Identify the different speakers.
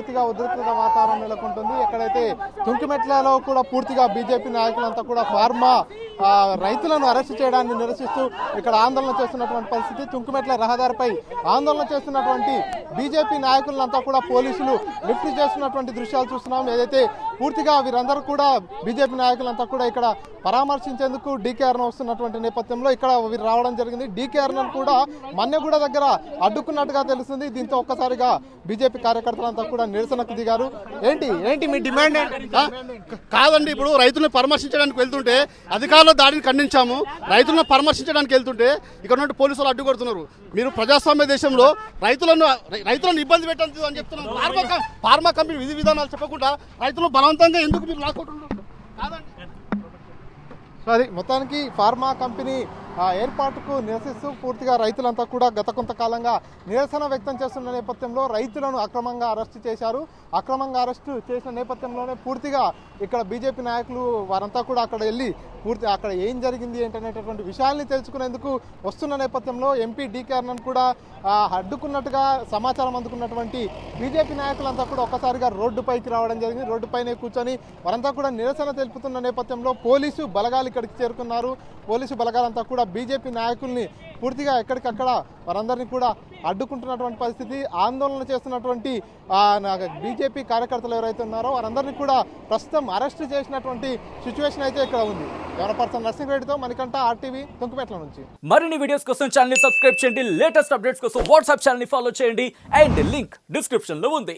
Speaker 1: పూర్తిగా ఉద్రిక్తత వాతావరణం నెలకొంటుంది. ఎక్కడైతే తుంకిమెట్లలో కూడా పూర్తిగా బీజేపీ నాయకులంతా కూడా ఫార్మా రైతులను అరెస్ట్ చేయడాన్ని నిరసిస్తూ ఇక్కడ ఆందోళన చేస్తున్నటువంటి పరిస్థితి. తుంకిమెట్ల రహదారిపై ఆందోళన చేస్తున్నటువంటి బీజేపీ నాయకులంతా కూడా పోలీసులు లిఫ్ట్ చేస్తున్నటువంటి దృశ్యాలు చూస్తున్నాం. ఏదైతే పూర్తిగా వీరందరూ కూడా బీజేపీ నాయకులంతా కూడా ఇక్కడ పరామర్శించేందుకు డీకే అరుణ వస్తున్నటువంటి నేపథ్యంలో ఇక్కడ వీరు రావడం జరిగింది. డీకే అరుణ కూడా మన్నెగూడ దగ్గర అడ్డుకున్నట్టుగా తెలుస్తుంది. దీంతో ఒక్కసారిగా బీజేపీ కార్యకర్తలంతా కూడా నిరసనకు దిగారు. ఏంటి మీ డిమాండ్?
Speaker 2: కాదండి, ఇప్పుడు రైతులను పరామర్శించడానికి వెళ్తుంటే అధికారులు దాడిని ఖండించాము. రైతులను పరామర్శించడానికి వెళ్తుంటే ఇక్కడ నుండి పోలీసులు అడ్డుకొడుతున్నారు. మీరు ప్రజాస్వామ్య దేశంలో రైతులను ఇబ్బంది పెట్టద్దు అని చెప్తున్నారు. ఫార్మా కంపెనీ విధి విధానాలు చెప్పకుండా రైతులను బలవంతంగా ఎందుకు మీరు లాక్కుంటున్నారు? కాదండి.
Speaker 1: సో అది మొత్తానికి ఫార్మా కంపెనీ ఏర్పాటుకు నిరసిస్తూ పూర్తిగా రైతులంతా కూడా గత కొంతకాలంగా నిరసన వ్యక్తం చేస్తున్న నేపథ్యంలో రైతులను అక్రమంగా అరెస్టు చేశారు. అక్రమంగా అరెస్టు చేసిన నేపథ్యంలోనే పూర్తిగా ఇక్కడ బీజేపీ నాయకులు వారంతా కూడా అక్కడ వెళ్ళి అక్కడ ఏం జరిగింది ఏంటనేటటువంటి విషయాల్ని తెలుసుకునేందుకు వస్తున్న నేపథ్యంలో ఎంపీ డీకే అరుణ కూడా అడ్డుకున్నట్టుగా సమాచారం అందుకున్నటువంటి బీజేపీ నాయకులంతా కూడా ఒక్కసారిగా రోడ్డుపైకి రావడం జరిగింది. రోడ్డుపైనే కూర్చొని వారంతా కూడా నిరసన తెలుపుతున్న నేపథ్యంలో పోలీసు బలగాలు ఇక్కడికి చేరుకున్నారు. పోలీసు బలగాలంతా కూడా బీజేపీ నాయకుల్ని పూర్తిగా ఎక్కడికక్కడ వారందరినీ కూడా అడ్డుకుంటున్నటువంటి పరిస్థితి. ఆందోళన చేస్తున్నటువంటి బీజేపీ కార్యకర్తలు ఎవరైతే ఉన్నారో వారందరినీ కూడా ప్రస్తుతం అరెస్ట్ చేసినటువంటి సిచ్యువేషన్ అయితే ఇక్కడ ఉంది. కెమెరా పర్సన్ నర్సింగ్ రెడ్డితో మణికంఠ, ఆర్టీవీ, తుంకిమెట్ల నుంచి.
Speaker 3: మరిన్ని వీడియోస్ కోసం ఛానల్ ని సబ్స్క్రైబ్ చేయండి. లేటెస్ట్ అప్డేట్స్ కోసం వాట్సాప్ ఛానల్ ని ఫాలో చేయండి. అండ్ లింక్ డిస్క్రిప్షన్ లో ఉంది.